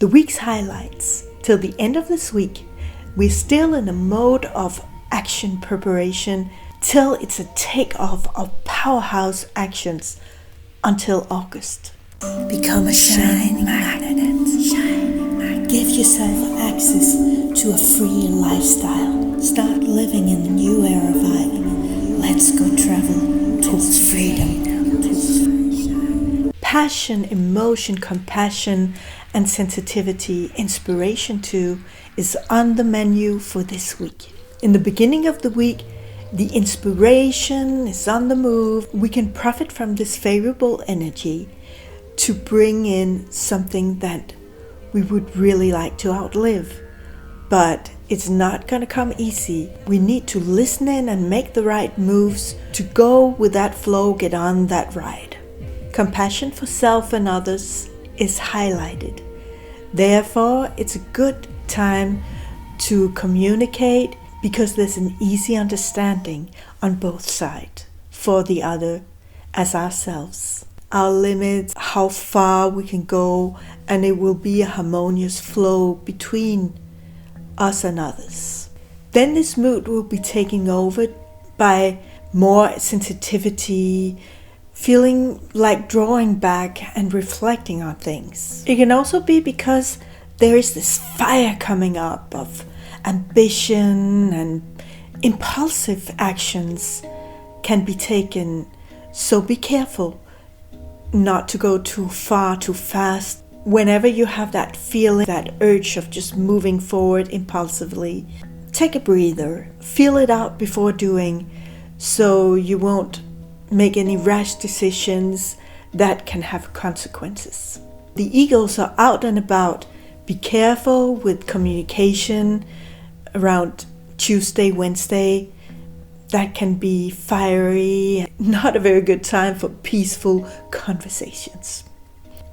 The week's highlights. Till the end of this week, we're still in a mode of action preparation till it's a takeoff of powerhouse actions until August. Become a shining magnet. Give yourself access to a free lifestyle. Start living in the new era vibe. Let's go travel towards freedom. Passion, emotion, compassion, and sensitivity, inspiration too, is on the menu for this week. In the beginning of the week, the inspiration is on the move. We can profit from this favorable energy to bring in something that we would really like to outlive. But it's not going to come easy. We need to listen in and make the right moves to go with that flow, get on that ride. Compassion for self and others is highlighted. Therefore, it's a good time to communicate because there's an easy understanding on both sides for the other as ourselves. Our limits, how far we can go, and it will be a harmonious flow between us and others. Then this mood will be taken over by more sensitivity, feeling like drawing back and reflecting on things. It can also be because there is this fire coming up of ambition, and impulsive actions can be taken. So be careful not to go too far, too fast. Whenever you have that feeling, that urge of just moving forward impulsively, take a breather, feel it out before doing, so you won't make any rash decisions that can have consequences. The eagles are out and about. Be careful with communication around Tuesday, Wednesday. That can be fiery, not a very good time for peaceful conversations,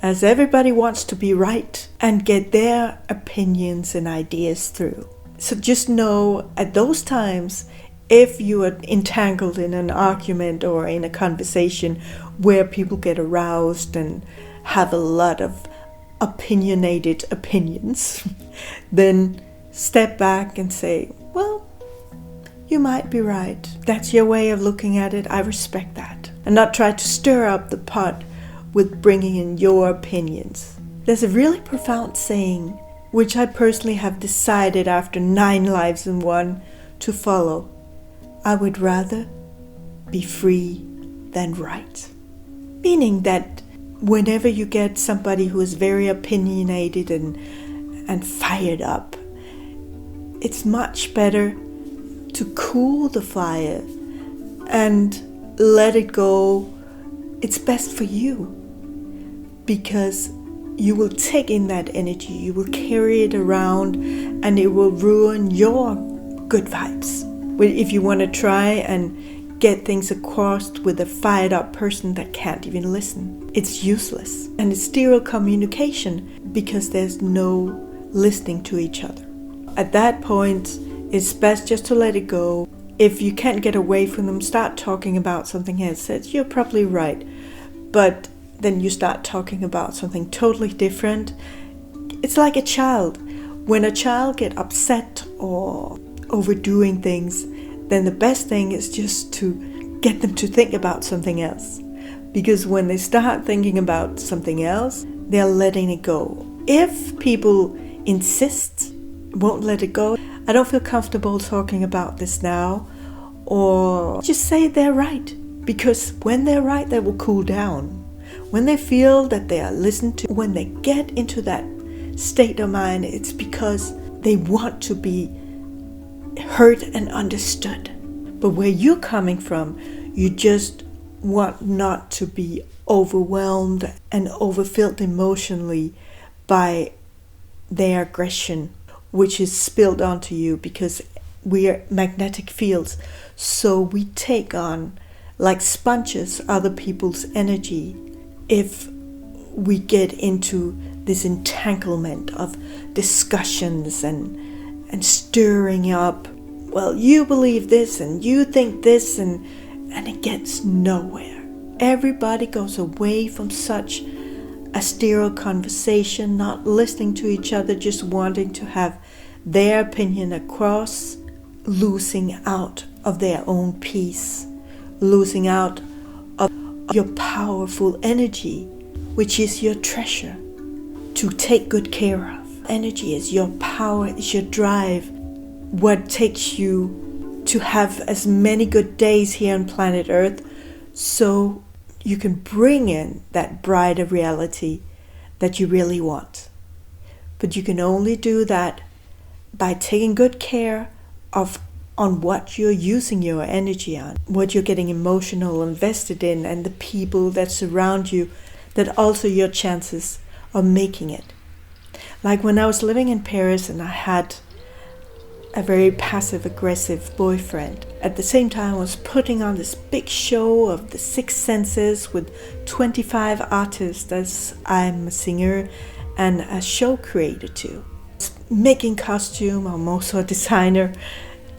as everybody wants to be right and get their opinions and ideas through. So just know at those times, if you are entangled in an argument or in a conversation where people get aroused and have a lot of opinionated opinions, then step back and say, well, you might be right. That's your way of looking at it. I respect that. And not try to stir up the pot with bringing in your opinions. There's a really profound saying, which I personally have decided after 9 lives in one to follow. I would rather be free than right. Meaning that whenever you get somebody who is very opinionated and fired up, it's much better to cool the fire and let it go. It's best for you because you will take in that energy, you will carry it around, and it will ruin your good vibes. If you want to try and get things across with a fired up person that can't even listen, it's useless. And it's stereo communication because there's no listening to each other. At that point, it's best just to let it go. If you can't get away from them, start talking about something else. You're probably right. But then you start talking about something totally different. It's like a child. When a child gets upset or overdoing things, then the best thing is just to get them to think about something else. Because when they start thinking about something else, they're letting it go. If people insist, won't let it go, I don't feel comfortable talking about this now, or just say they're right. Because when they're right, they will cool down. When they feel that they are listened to, when they get into that state of mind, it's because they want to be heard and understood. But where you're coming from, you just want not to be overwhelmed and overfilled emotionally by their aggression, which is spilled onto you because we are magnetic fields. So we take on, like sponges, other people's energy if we get into this entanglement of discussions and stirring up. Well, you believe this and you think this, and it gets nowhere. Everybody goes away from such a sterile conversation, not listening to each other, just wanting to have their opinion across, losing out of their own peace, losing out of your powerful energy, which is your treasure to take good care of. Energy is your power, is your drive, what takes you to have as many good days here on planet Earth, so you can bring in that brighter reality that you really want. But you can only do that by taking good care on what you're using your energy on, what you're getting emotional invested in, and the people that surround you that alter your chances of making it. Like when I was living in Paris and I had a very passive-aggressive boyfriend. At the same time, I was putting on this big show of the six senses with 25 artists, as I'm a singer and a show creator too. Making costume, I'm also a designer,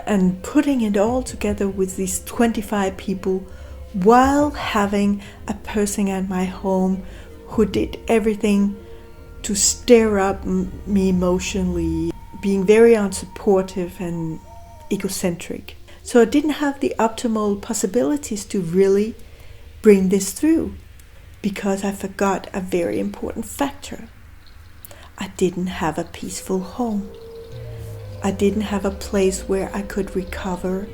and putting it all together with these 25 people while having a person at my home who did everything to stir up me emotionally, being very unsupportive and egocentric. So I didn't have the optimal possibilities to really bring this through because I forgot a very important factor. I didn't have a peaceful home. I didn't have a place where I could recover,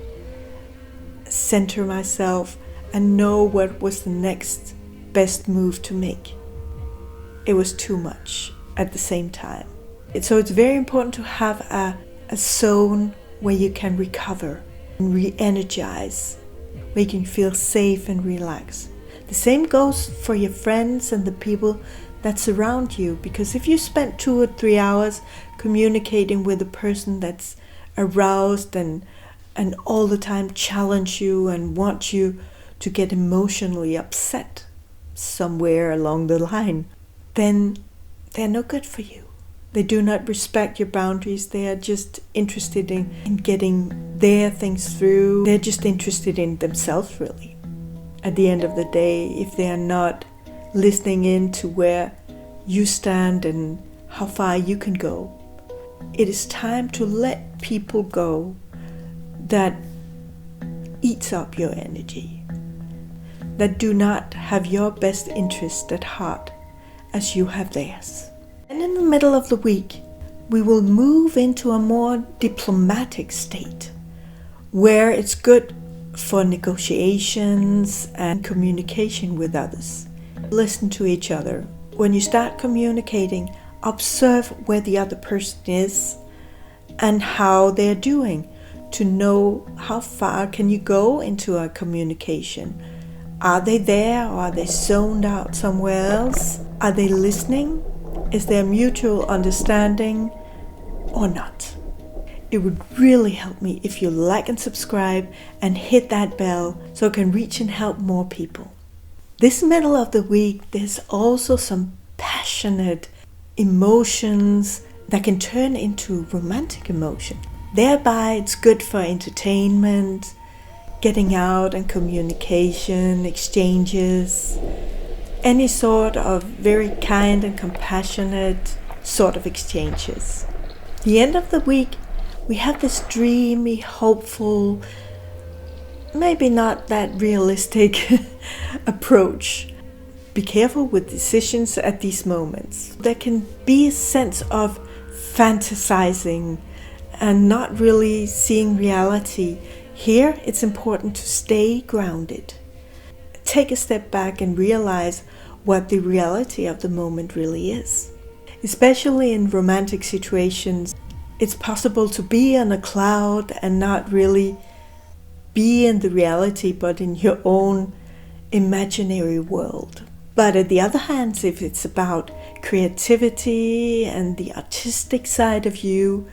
center myself, and know what was the next best move to make. It was too much at the same time. So it's very important to have a zone where you can recover and re-energize, where you can feel safe and relaxed. The same goes for your friends and the people that surround you, because if you spend 2 or 3 hours communicating with a person that's aroused and all the time challenge you and want you to get emotionally upset somewhere along the line, then they're no good for you. They do not respect your boundaries. They are just interested in getting their things through. They're just interested in themselves, really. At the end of the day, if they are not listening in to where you stand and how far you can go, it is time to let people go that eats up your energy, that do not have your best interest at heart as you have theirs. And in the middle of the week, we will move into a more diplomatic state where it's good for negotiations and communication with others. Listen to each other. When you start communicating, observe where the other person is and how they're doing to know how far can you go into a communication. Are they there or are they zoned out somewhere else? Are they listening? Is there mutual understanding or not? It would really help me if you like and subscribe and hit that bell so I can reach and help more people. This middle of the week, there's also some passionate emotions that can turn into romantic emotion. Thereby, it's good for entertainment, getting out and communication, exchanges, any sort of very kind and compassionate sort of exchanges. The end of the week, we have this dreamy, hopeful, maybe not that realistic approach. Be careful with decisions at these moments. There can be a sense of fantasizing and not really seeing reality. Here, it's important to stay grounded. Take a step back and realize what the reality of the moment really is. Especially in romantic situations, it's possible to be on a cloud and not really be in the reality, but in your own imaginary world. But on the other hand, if it's about creativity and the artistic side of you,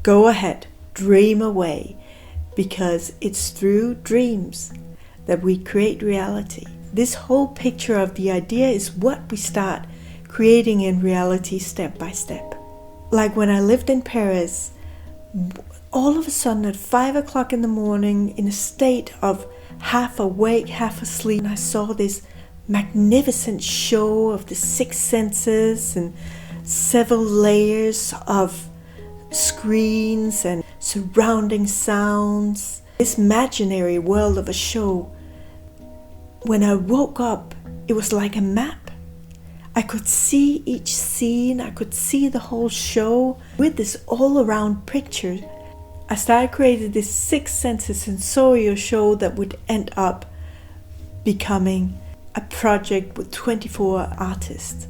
go ahead, dream away, because it's through dreams that we create reality. This whole picture of the idea is what we start creating in reality step by step. Like when I lived in Paris, all of a sudden at 5 o'clock in the morning, in a state of half awake, half asleep, I saw this magnificent show of the six senses and several layers of screens and surrounding sounds. This imaginary world of a show. When I woke up, it was like a map. I could see each scene, I could see the whole show with this all-around picture. I started creating this six senses sensorial show that would end up becoming a project with 24 artists.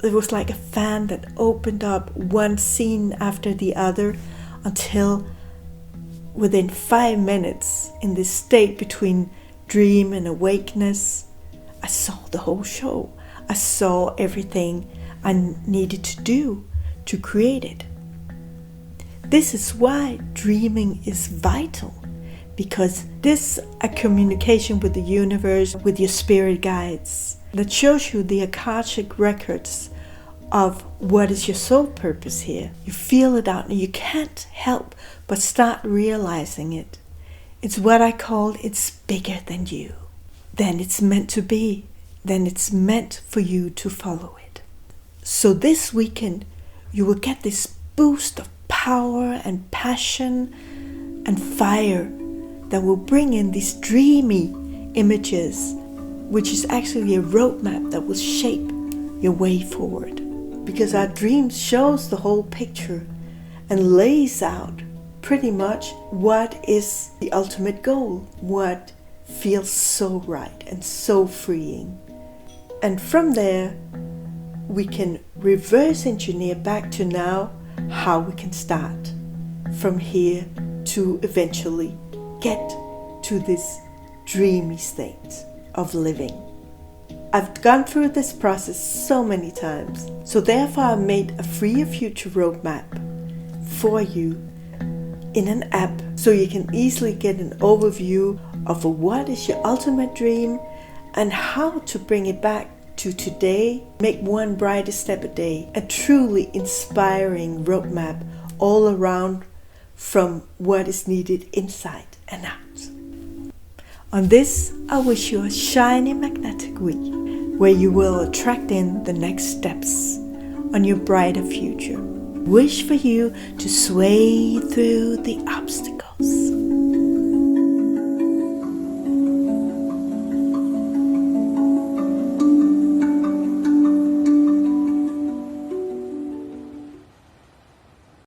It was like a fan that opened up one scene after the other until within 5 minutes, in this state between dream and awakeness, I saw the whole show. I saw everything I needed to do to create it. This is why dreaming is vital, because this is a communication with the universe, with your spirit guides, that shows you the Akashic records of what is your soul purpose here. You feel it out and you can't help but start realizing it. It's what I call it's bigger than you. Then it's meant to be. Then it's meant for you to follow it. So this weekend you will get this boost of power and passion and fire that will bring in these dreamy images, which is actually a roadmap that will shape your way forward. Because our dreams shows the whole picture and lays out pretty much what is the ultimate goal, what feels so right and so freeing. And from there, we can reverse engineer back to now how we can start from here to eventually get to this dreamy state of living. I've gone through this process so many times, so therefore I made a free future roadmap for you in an app so you can easily get an overview of what is your ultimate dream and how to bring it back to today. Make one brighter step a day, a truly inspiring roadmap all around from what is needed inside and out. On this, I wish you a shiny magnetic week where you will attract in the next steps on your brighter future. Wish for you to sway through the obstacles